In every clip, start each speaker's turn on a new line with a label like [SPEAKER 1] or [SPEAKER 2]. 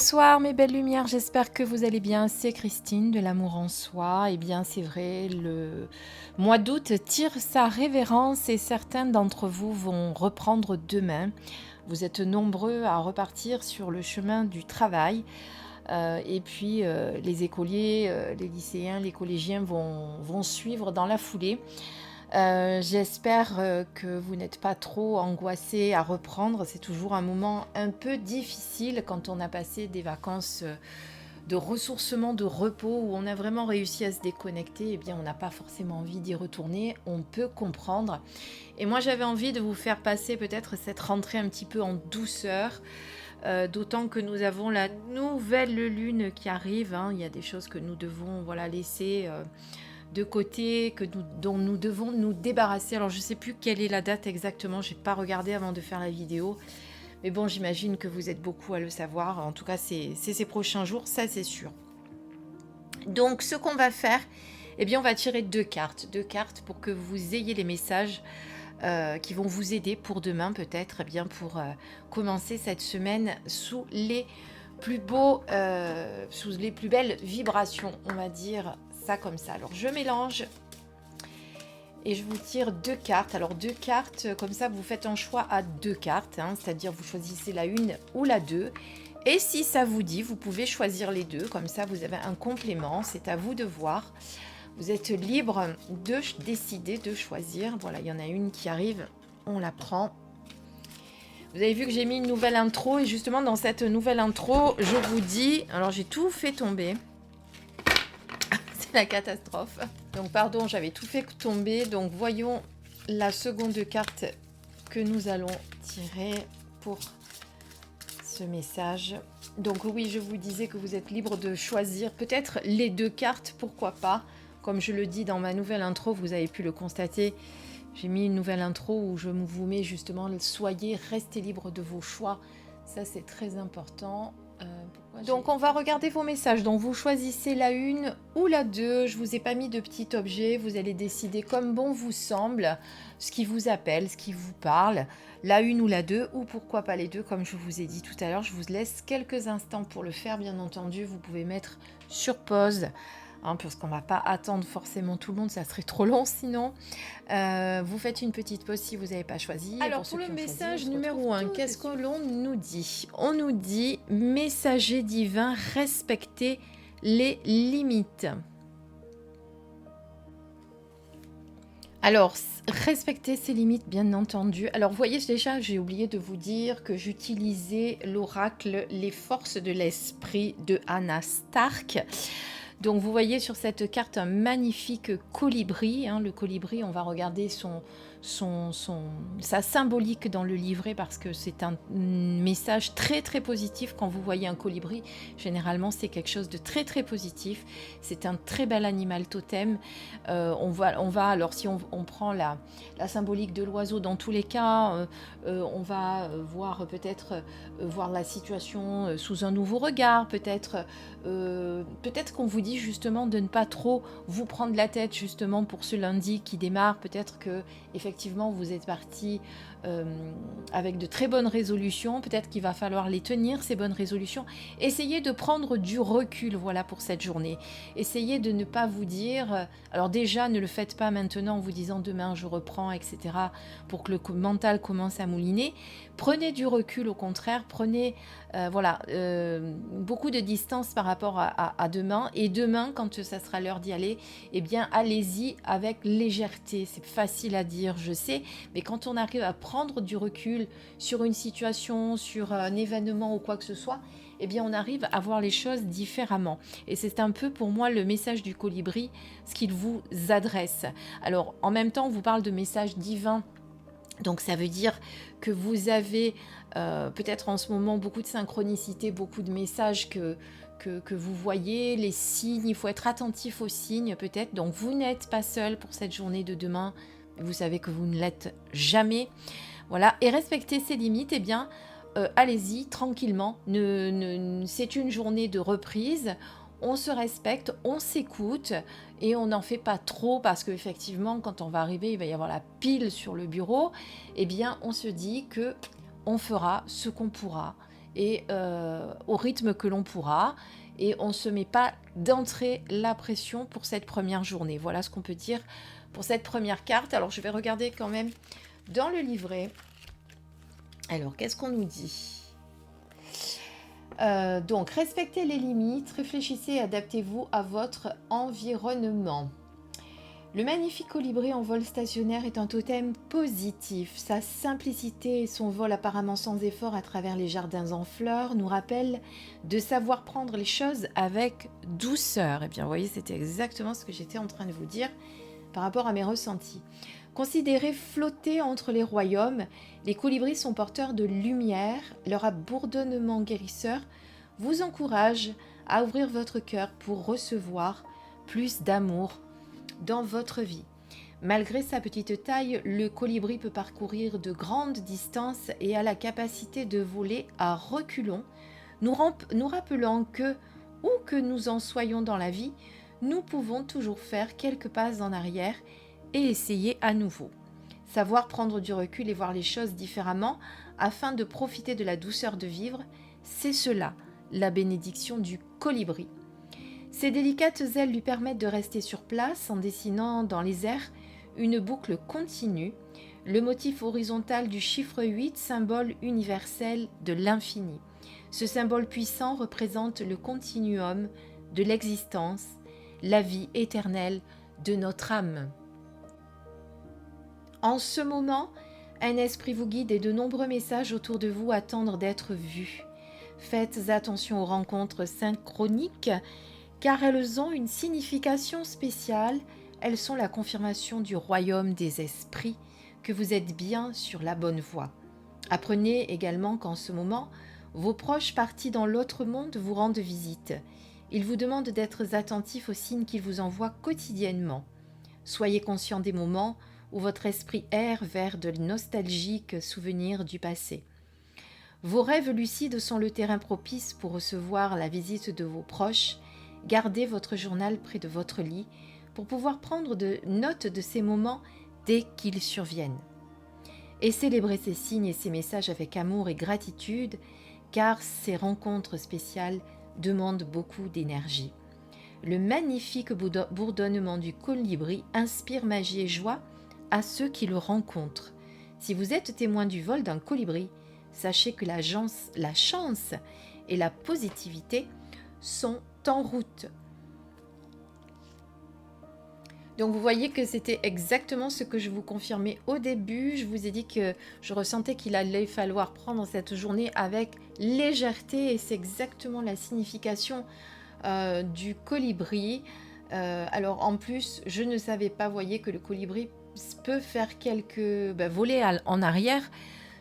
[SPEAKER 1] Bonsoir mes belles lumières, j'espère que vous allez bien. C'est Christine de l'amour en soi. Eh bien c'est vrai, le mois d'août tire sa révérence et certains d'entre vous vont reprendre demain. Vous êtes nombreux à repartir sur le chemin du travail. Et puis les écoliers, les lycéens, les collégiens vont suivre dans la foulée. J'espère que vous n'êtes pas trop angoissés à reprendre. C'est toujours un moment un peu difficile quand on a passé des vacances de ressourcement, de repos, où on a vraiment réussi à se déconnecter. Eh bien, on n'a pas forcément envie d'y retourner. On peut comprendre. Et moi, j'avais envie de vous faire passer peut-être cette rentrée un petit peu en douceur. D'autant que nous avons la nouvelle lune qui arrive. Hein. Il y a des choses que nous devons laisser de côté, dont nous devons nous débarrasser. Alors je ne sais plus quelle est la date exactement, je n'ai pas regardé avant de faire la vidéo. Mais bon, j'imagine que vous êtes beaucoup à le savoir. En tout cas, c'est ces prochains jours, ça c'est sûr. Donc ce qu'on va faire, eh bien on va tirer deux cartes pour que vous ayez les messages qui vont vous aider pour demain peut-être, bien pour commencer cette semaine sous les plus beaux, sous les plus belles vibrations, on va dire ça comme ça. Alors je mélange et je vous tire deux cartes. Alors deux cartes, comme ça vous faites un choix à deux cartes, hein, c'est-à-dire vous choisissez la une ou la deux. Et si ça vous dit, vous pouvez choisir les deux, comme ça vous avez un complément, c'est à vous de voir. Vous êtes libre de décider, de choisir. Voilà, il y en a une qui arrive, on la prend. Vous avez vu que j'ai mis une nouvelle intro et justement dans cette nouvelle intro, je vous dis, alors j'ai tout fait tomber. C'est la catastrophe. Donc pardon, j'avais tout fait tomber. Donc voyons la seconde carte que nous allons tirer pour ce message. Donc oui, je vous disais que vous êtes libre de choisir peut-être les deux cartes, pourquoi pas. Comme je le dis dans ma nouvelle intro, vous avez pu le constater, j'ai mis une nouvelle intro où je vous mets justement soyez, restez libre de vos choix. Ça c'est très important. Donc on va regarder vos messages. Donc vous choisissez la une ou la deux. Je vous ai pas mis de petit objet. Vous allez décider comme bon vous semble, ce qui vous appelle, ce qui vous parle. La une ou la deux, ou pourquoi pas les deux, comme je vous ai dit tout à l'heure. Je vous laisse quelques instants pour le faire, bien entendu. Vous pouvez mettre sur pause. Hein, parce qu'on ne va pas attendre forcément tout le monde, ça serait trop long sinon. Vous faites une petite pause si vous n'avez pas choisi. Alors pour le message numéro 1, qu'est-ce que l'on nous dit? On nous dit, messager divin, respectez les limites. Alors, respecter ses limites, bien entendu. Alors, vous voyez, déjà, j'ai oublié de vous dire que j'utilisais l'oracle Les forces de l'esprit de Anna Stark. Donc vous voyez sur cette carte un magnifique colibri. Hein. Le colibri, on va regarder sa symbolique dans le livret parce que c'est un message très très positif. Quand vous voyez un colibri, généralement c'est quelque chose de très très positif. C'est un très bel animal totem. On va alors si on prend la symbolique de l'oiseau, dans tous les cas, on va voir peut-être voir la situation sous un nouveau regard, peut-être qu'on vous dit justement de ne pas trop vous prendre la tête justement pour ce lundi qui démarre. Peut-être que effectivement vous êtes parti avec de très bonnes résolutions, peut-être qu'il va falloir les tenir ces bonnes résolutions. Essayez de prendre du recul, voilà, pour cette journée. Essayez de ne pas vous dire, alors déjà ne le faites pas maintenant en vous disant demain je reprends, etc., pour que le mental commence à mouliner. Prenez du recul, au contraire, prenez beaucoup de distance par rapport à demain. Et demain, quand ça sera l'heure d'y aller, eh bien, allez-y avec légèreté. C'est facile à dire, je sais, mais quand on arrive à prendre du recul sur une situation, sur un événement ou quoi que ce soit, eh bien, on arrive à voir les choses différemment. Et c'est un peu pour moi le message du colibri, ce qu'il vous adresse. Alors, en même temps, on vous parle de message divin. Donc ça veut dire que vous avez peut-être en ce moment beaucoup de synchronicité, beaucoup de messages que vous voyez, les signes, il faut être attentif aux signes peut-être. Donc vous n'êtes pas seul pour cette journée de demain, vous savez que vous ne l'êtes jamais. Voilà, et respecter ses limites, eh bien allez-y tranquillement, c'est une journée de reprise. On se respecte, on s'écoute et on n'en fait pas trop parce qu'effectivement, quand on va arriver, il va y avoir la pile sur le bureau. Eh bien, on se dit que on fera ce qu'on pourra et au rythme que l'on pourra. Et on ne se met pas d'entrée la pression pour cette première journée. Voilà ce qu'on peut dire pour cette première carte. Alors, je vais regarder quand même dans le livret. Alors, qu'est-ce qu'on nous dit ? Donc, respectez les limites, réfléchissez et adaptez-vous à votre environnement. Le magnifique colibri en vol stationnaire est un totem positif. Sa simplicité et son vol apparemment sans effort à travers les jardins en fleurs nous rappellent de savoir prendre les choses avec douceur. Et bien, vous voyez, c'était exactement ce que j'étais en train de vous dire par rapport à mes ressentis. Considérés flotter entre les royaumes, les colibris sont porteurs de lumière. Leur abourdonnement guérisseur vous encourage à ouvrir votre cœur pour recevoir plus d'amour dans votre vie. Malgré sa petite taille, le colibri peut parcourir de grandes distances et a la capacité de voler à reculons, nous rappelant que, où que nous en soyons dans la vie, nous pouvons toujours faire quelques pas en arrière et essayer à nouveau. Savoir prendre du recul et voir les choses différemment afin de profiter de la douceur de vivre, c'est cela, la bénédiction du colibri. Ces délicates ailes lui permettent de rester sur place en dessinant dans les airs une boucle continue, le motif horizontal du chiffre 8, symbole universel de l'infini. Ce symbole puissant représente le continuum de l'existence, la vie éternelle de notre âme. En ce moment, un esprit vous guide et de nombreux messages autour de vous attendent d'être vus. Faites attention aux rencontres synchroniques, car elles ont une signification spéciale. Elles sont la confirmation du royaume des esprits, que vous êtes bien sur la bonne voie. Apprenez également qu'en ce moment, vos proches partis dans l'autre monde vous rendent visite. Ils vous demandent d'être attentifs aux signes qu'ils vous envoient quotidiennement. Soyez conscient des moments où votre esprit erre vers de nostalgiques souvenirs du passé. Vos rêves lucides sont le terrain propice pour recevoir la visite de vos proches. Gardez votre journal près de votre lit pour pouvoir prendre de notes de ces moments dès qu'ils surviennent. Et célébrez ces signes et ces messages avec amour et gratitude, car ces rencontres spéciales demandent beaucoup d'énergie. Le magnifique bourdonnement du colibri inspire magie et joie à ceux qui le rencontrent. Si vous êtes témoin du vol d'un colibri, sachez que la chance et la positivité sont en route. Donc vous voyez que c'était exactement ce que je vous confirmais au début. Je vous ai dit que je ressentais qu'il allait falloir prendre cette journée avec légèreté et c'est exactement la signification du colibri. Alors en plus, je ne savais pas, voyez, que le colibri peut faire voler en arrière.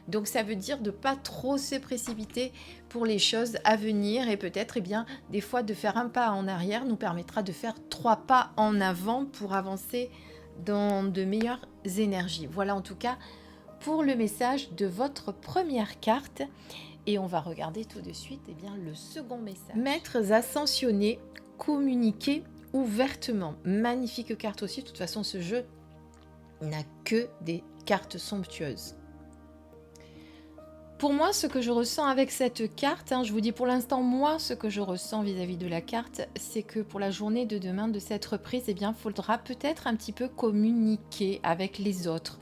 [SPEAKER 1] Donc ça veut dire de ne pas trop se précipiter pour les choses à venir et peut-être des fois de faire un pas en arrière nous permettra de faire 3 pas en avant pour avancer dans de meilleures énergies. Voilà en tout cas pour le message de votre première carte et on va regarder tout de suite le second message. Maîtres ascensionnés, communiquez ouvertement. Magnifique carte aussi, de toute façon ce jeu n'a que des cartes somptueuses. Pour moi, ce que je ressens avec cette carte, je vous dis pour l'instant, moi, ce que je ressens vis-à-vis de la carte, c'est que pour la journée de demain de cette reprise, faudra peut-être un petit peu communiquer avec les autres,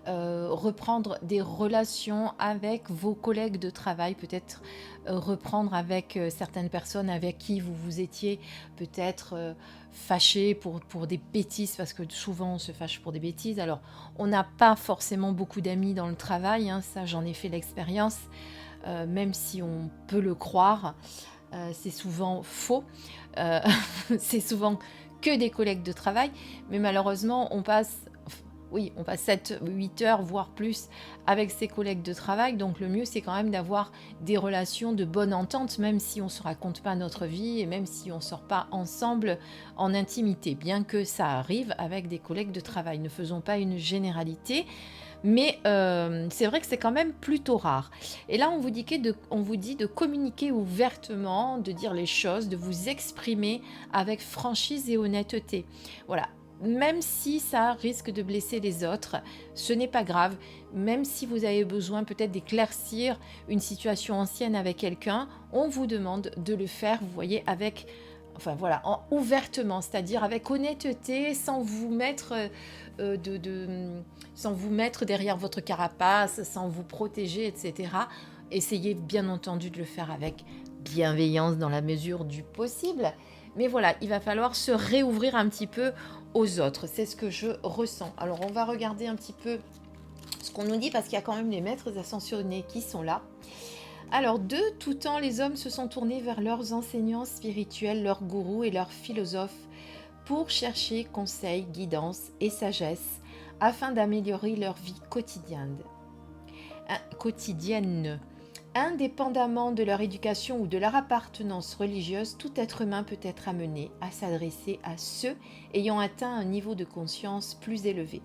[SPEAKER 1] reprendre des relations avec vos collègues de travail, peut-être reprendre avec certaines personnes avec qui vous étiez peut-être fâchés pour des bêtises, parce que souvent on se fâche pour des bêtises. Alors on n'a pas forcément beaucoup d'amis dans le travail, ça j'en ai fait l'expérience, même si on peut le croire, c'est souvent faux, c'est souvent que des collègues de travail, mais malheureusement on passe 7-8 heures, voire plus, avec ses collègues de travail. Donc le mieux, c'est quand même d'avoir des relations de bonne entente, même si on ne se raconte pas notre vie et même si on ne sort pas ensemble en intimité, bien que ça arrive avec des collègues de travail. Ne faisons pas une généralité, mais c'est vrai que c'est quand même plutôt rare. Et là, on vous dit de communiquer ouvertement, de dire les choses, de vous exprimer avec franchise et honnêteté. Voilà. même si ça risque de blesser les autres, ce n'est pas grave. Même si vous avez besoin peut-être d'éclaircir une situation ancienne avec quelqu'un, on vous demande de le faire, vous voyez, avec, enfin voilà, ouvertement, c'est-à-dire avec honnêteté, sans vous mettre sans vous mettre derrière votre carapace, sans vous protéger, etc. Essayez bien entendu de le faire avec bienveillance dans la mesure du possible. Mais voilà, il va falloir se réouvrir un petit peu aux autres. C'est ce que je ressens. Alors, on va regarder un petit peu ce qu'on nous dit parce qu'il y a quand même les maîtres ascensionnés qui sont là. Alors, de tout temps, les hommes se sont tournés vers leurs enseignants spirituels, leurs gourous et leurs philosophes pour chercher conseil, guidance et sagesse afin d'améliorer leur vie quotidienne. Indépendamment de leur éducation ou de leur appartenance religieuse, tout être humain peut être amené à s'adresser à ceux ayant atteint un niveau de conscience plus élevé.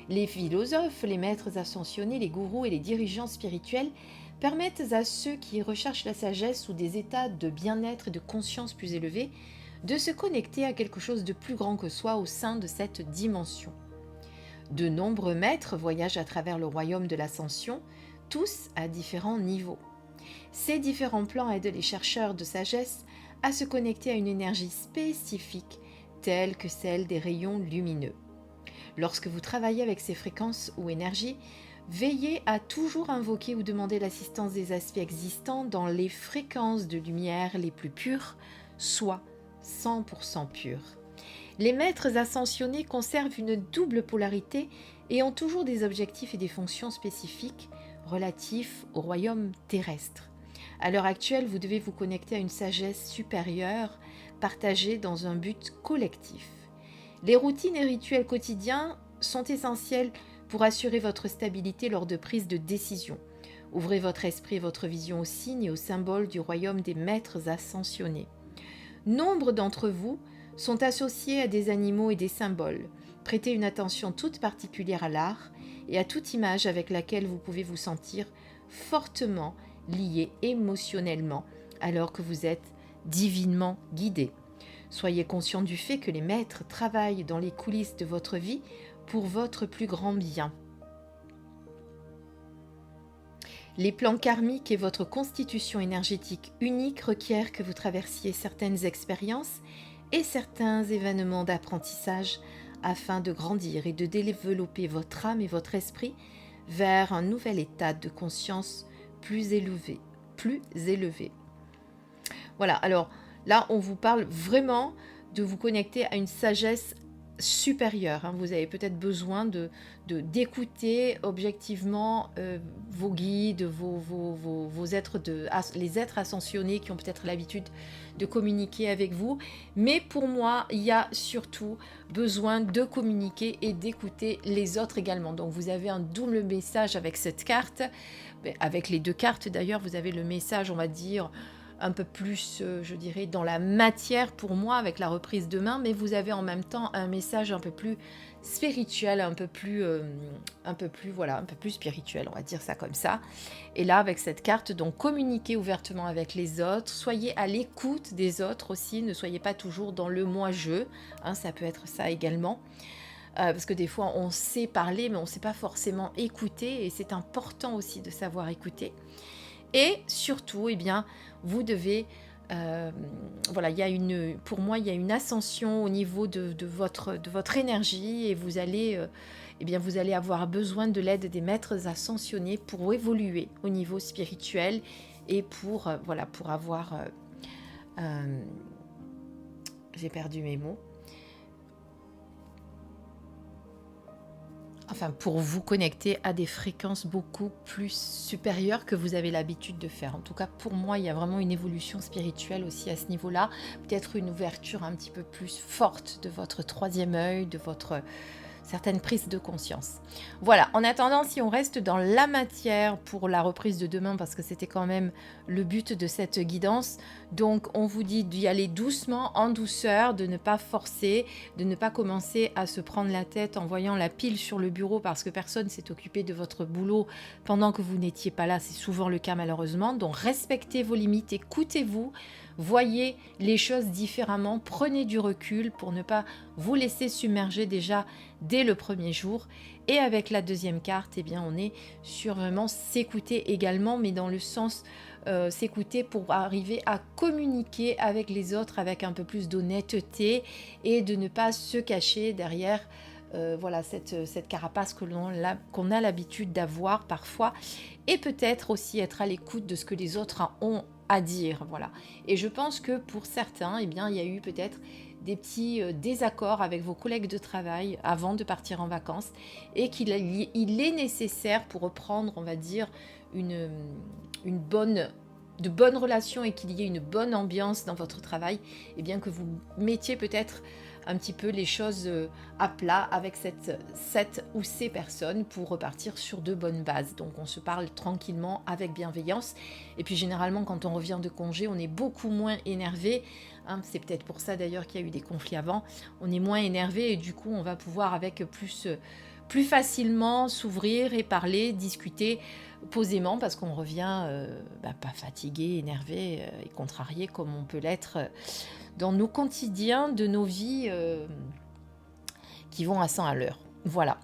[SPEAKER 1] Les philosophes, les maîtres ascensionnés, les gourous et les dirigeants spirituels permettent à ceux qui recherchent la sagesse ou des états de bien-être et de conscience plus élevés de se connecter à quelque chose de plus grand que soi au sein de cette dimension. De nombreux maîtres voyagent à travers le royaume de l'ascension, tous à différents niveaux. Ces différents plans aident les chercheurs de sagesse à se connecter à une énergie spécifique, telle que celle des rayons lumineux. Lorsque vous travaillez avec ces fréquences ou énergies, veillez à toujours invoquer ou demander l'assistance des aspects existants dans les fréquences de lumière les plus pures, soit 100% pures. Les maîtres ascensionnés conservent une double polarité et ont toujours des objectifs et des fonctions spécifiques relatifs au royaume terrestre. À l'heure actuelle, vous devez vous connecter à une sagesse supérieure, partagée dans un but collectif. Les routines et rituels quotidiens sont essentiels pour assurer votre stabilité lors de prise de décision. Ouvrez votre esprit et votre vision aux signes et aux symboles du royaume des maîtres ascensionnés. Nombre d'entre vous sont associés à des animaux et des symboles. Prêtez une attention toute particulière à l'art et à toute image avec laquelle vous pouvez vous sentir fortement lié émotionnellement alors que vous êtes divinement guidé. Soyez conscient du fait que les maîtres travaillent dans les coulisses de votre vie pour votre plus grand bien. Les plans karmiques et votre constitution énergétique unique requièrent que vous traversiez certaines expériences et certains événements d'apprentissage afin de grandir et de développer votre âme et votre esprit vers un nouvel état de conscience plus élevé. Voilà, alors là, on vous parle vraiment de vous connecter à une sagesse supérieure. Vous avez peut-être besoin d'écouter objectivement vos guides, vos êtres les êtres ascensionnés qui ont peut-être l'habitude de communiquer avec vous. Mais pour moi, il y a surtout besoin de communiquer et d'écouter les autres également. Donc vous avez un double message avec cette carte. Avec les deux cartes d'ailleurs, vous avez le message, on va dire, un peu plus, je dirais, dans la matière pour moi avec la reprise de main, mais vous avez en même temps un message un peu plus spirituel, un peu plus spirituel, on va dire ça comme ça. Et là, avec cette carte, donc communiquez ouvertement avec les autres, soyez à l'écoute des autres aussi, ne soyez pas toujours dans le moi-je, ça peut être ça également. Parce que des fois, on sait parler, mais on ne sait pas forcément écouter, et c'est important aussi de savoir écouter. Et surtout, eh bien, vous devez, pour moi, il y a une ascension au niveau de votre énergie et vous allez avoir besoin de l'aide des maîtres ascensionnés pour évoluer au niveau spirituel et pour avoir, j'ai perdu mes mots. Pour vous connecter à des fréquences beaucoup plus supérieures que vous avez l'habitude de faire. En tout cas, pour moi, il y a vraiment une évolution spirituelle aussi à ce niveau-là. Peut-être une ouverture un petit peu plus forte de votre troisième œil, de votre certaine prise de conscience. Voilà, en attendant, si on reste dans la matière pour la reprise de demain, parce que c'était quand même le but de cette guidance, donc on vous dit d'y aller doucement, en douceur, de ne pas forcer, de ne pas commencer à se prendre la tête en voyant la pile sur le bureau parce que personne s'est occupé de votre boulot pendant que vous n'étiez pas là, c'est souvent le cas malheureusement, donc respectez vos limites, écoutez-vous, voyez les choses différemment, prenez du recul pour ne pas vous laisser submerger déjà dès le premier jour. Et avec la deuxième carte, eh bien, on est sur vraiment s'écouter également, mais dans le sens s'écouter pour arriver à communiquer avec les autres avec un peu plus d'honnêteté et de ne pas se cacher derrière voilà, cette carapace qu'on a l'habitude d'avoir parfois, et peut-être aussi être à l'écoute de ce que les autres ont à dire. Voilà. Et je pense que pour certains, eh bien, il y a eu peut-être des petits désaccords avec vos collègues de travail avant de partir en vacances, et il est nécessaire pour reprendre, on va dire, de bonnes relations et qu'il y ait une bonne ambiance dans votre travail, et bien que vous mettiez peut-être un petit peu les choses à plat avec cette ou ces personnes pour repartir sur de bonnes bases. Donc on se parle tranquillement avec bienveillance, et puis généralement quand on revient de congé, on est beaucoup moins énervé, hein. C'est peut-être pour ça d'ailleurs qu'il y a eu des conflits avant, on est moins énervé et du coup on va pouvoir avec plus facilement s'ouvrir et parler, discuter posément, parce qu'on revient pas fatigué, énervé et contrarié comme on peut l'être dans nos quotidiens de nos vies qui vont à 100 à l'heure. Voilà.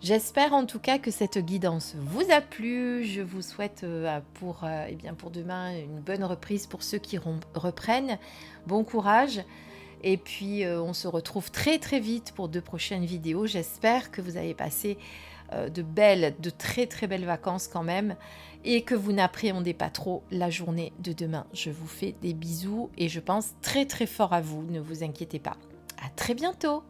[SPEAKER 1] J'espère en tout cas que cette guidance vous a plu. Je vous souhaite pour demain une bonne reprise pour ceux qui reprennent. Bon courage. Et puis on se retrouve très très vite pour de prochaines vidéos. J'espère que vous avez passé de très très belles vacances quand même, et que vous n'appréhendez pas trop la journée de demain. Je vous fais des bisous et je pense très très fort à vous. Ne vous inquiétez pas. À très bientôt.